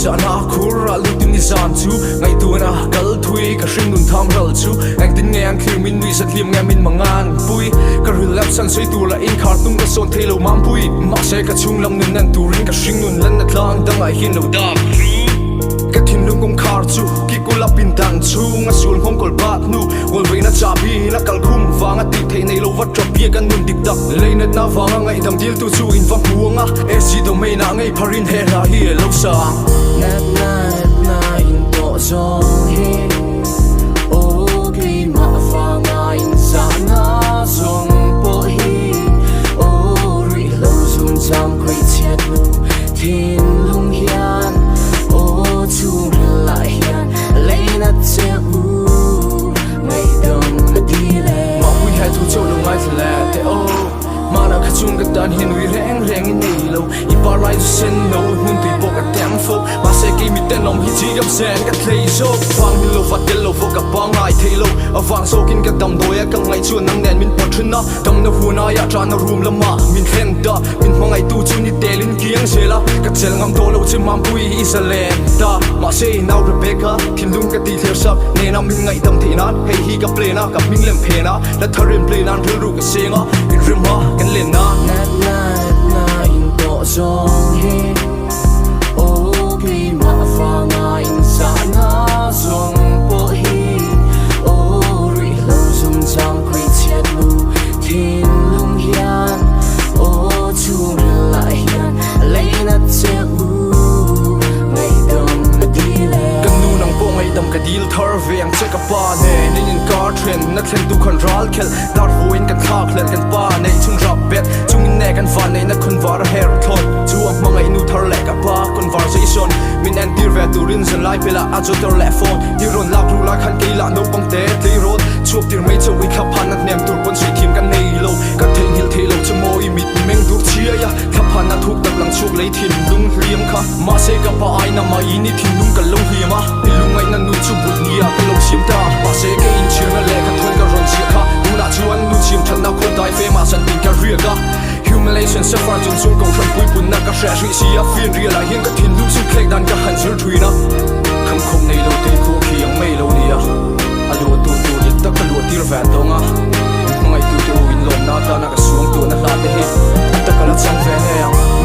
za na khura lutin ni zam chu ngai tu na kal thui ka hring nun tham ral chu ang tin nge ang khir min ni sat lim nga min mangan pui ka ril lap san sei tu la in khar tung ka son thelo mam pui ma se ka chung lam nun nan turin ka hring nun lan na tlang dang ai hin lo da ka thin lung kong khar chu ki kula pin dan chu nga sul khom kol bat nu wol ve na chabi na kal khum wanga ti thei nei lo wat drop ye kan nun dik dak leinat na wanga ngai dam dil tu chu in va puanga e si do me na ngai pharin he ra hi lo sa net na in to zong hi o ki ma wanga in sa na zong po hi o ri lo zum jam kwai chet nu thin lung hian o chu la hian leinat che u ngai dong na di le ma wi hai tu chu lo ngai thla te o mana ka chung ka dan hin wi reng reng in nei lo I parai tu sen no nun ti bo ka tem fo ma se ki mi ten nom hi ji gam sen ka thlei so wang ni lo vat tel lo fo ka pa ngai thei lo awang so kin ka dam doya ka ngai chu nang nen min pothun na dam na hu na ya tra na room lama min thleng da min mangai tu chu ni telin kiang sela ka chel ngam do lo che mam pui isalen da ma se now Rebecca thin lung ka ti thler sap ne na min ngai dam thina hei hi ka play na ka ming lem phe na la tharin play nan thil ru ka senga in rima kan len na net na in to zong hi o ki ma wanga in sa na zong po hi o ri lo zum jam kwai chet nu thin lung hian o chu la hian leinat che u ngai dong na di le kan nu nang po ngai dam ka dil thar veng che ka pa ne nin in car train na thlen tu khon ral khel dar voin kan thak len kan pa nei chung rap bet chung in ne kan fa nei na khun war hair thot chu ang mangai nu thar le ka pa conversation min an tir ve turin zan lai pela a jo tor le phone ni ron lak ru la khan ke la no pang te tlei road chup tir mai chu wi kha phan na nem tur pon sei thim kan nei lo ka theng hil thelo chmo I mit meng dur chia ya kha phan na thuk tak lang chuk lei thin lung hliam kha ma se ka pa ai na mai ni thin lung ka lo hiama lungai na nu chu but nia ka lo sim ta ma se ke in chir na le ka thon ka ron chia kha tu na chuan nu chim than na khon dai fe ma san tin ka ria ka humiliation suffer chung chung kong than pui pun na ka share ri si a fin ria la hin ka thin lung chu klek dan ka han zir thuina kham khom nei lo te khu khi ang mai lo nia a lo tu tu ni ta ka lo tir van to nga ngai tu tu in lom na ta na ka suang tu na la te hi ta ka la chang ve he